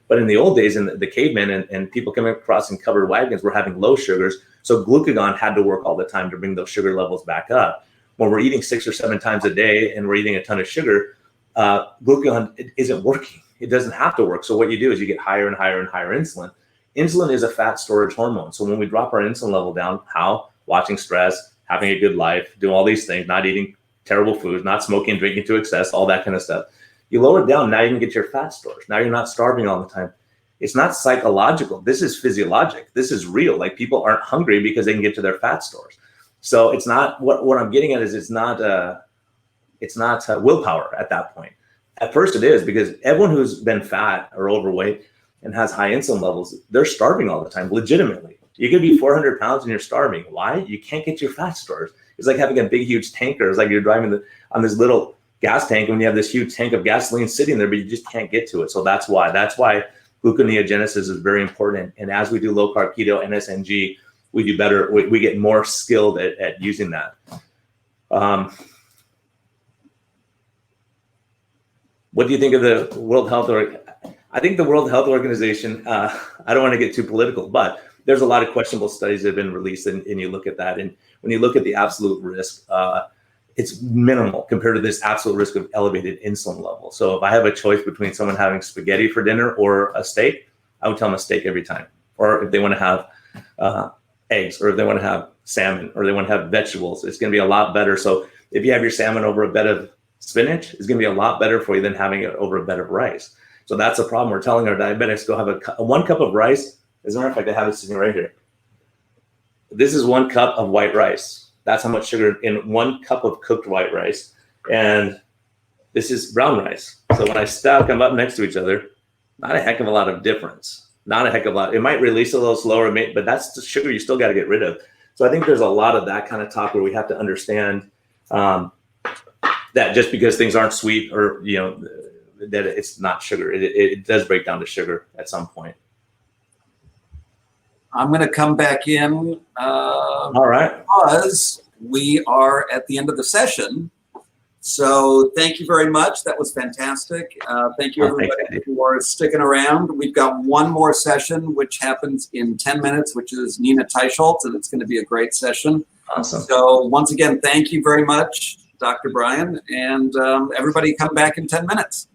[SPEAKER 2] But in the old days, in the cavemen and people coming across in covered wagons were having low sugars. So glucagon had to work all the time to bring those sugar levels back up. When we're eating 6 or 7 times a day and we're eating a ton of sugar, glucagon isn't working. It doesn't have to work. So what you do is you get higher and higher and higher insulin. Insulin is a fat storage hormone. So when we drop our insulin level down, how? Watching stress, having a good life, doing all these things, not eating terrible foods, not smoking, drinking to excess, all that kind of stuff. You lower it down, now you can get your fat stores. Now you're not starving all the time. It's not psychological. This is physiologic. This is real. Like people aren't hungry because they can get to their fat stores. So it's not, what I'm getting at is it's not willpower at that point. At first it is, because everyone who's been fat or overweight and has high insulin levels, they're starving all the time, legitimately. You could be 400 pounds and you're starving. Why? You can't get your fat stores. It's like having a big, huge tanker. It's like you're driving on this little gas tank and you have this huge tank of gasoline sitting there, but you just can't get to it. So that's why gluconeogenesis is very important. And as we do low carb keto, NSNG, we do better. We get more skilled at using that. What do you think of the World Health Organization? I think the World Health Organization, I don't want to get too political, but there's a lot of questionable studies that have been released, and you look at that. And when you look at the absolute risk, it's minimal compared to this absolute risk of elevated insulin level. So if I have a choice between someone having spaghetti for dinner or a steak, I would tell them a steak every time. Or if they want to have eggs, or if they want to have salmon, or they want to have vegetables, it's going to be a lot better. So if you have your salmon over a bed of spinach, it's going to be a lot better for you than having it over a bed of rice. So that's a problem. We're telling our diabetics, go have a 1 cup of rice. As a matter of fact, I have it sitting right here. This is 1 cup of white rice. That's how much sugar in 1 cup of cooked white rice. And this is brown rice. So when I stack them up next to each other, not a heck of a lot of difference. Not a heck of a lot. It might release a little slower, but that's the sugar you still got to get rid of. So I think there's a lot of that kind of talk where we have to understand that just because things aren't sweet, or that it's not sugar, it does break down to sugar at some point.
[SPEAKER 3] I'm going to come back in.
[SPEAKER 2] All right.
[SPEAKER 3] Because we are at the end of the session. So thank you very much. That was fantastic. Thank you, everybody, for sticking around. We've got one more session, which happens in 10 minutes, which is Nina Teicholz, and it's going to be a great session.
[SPEAKER 2] Awesome.
[SPEAKER 3] So once again, thank you very much, Dr. Brian, and everybody come back in 10 minutes.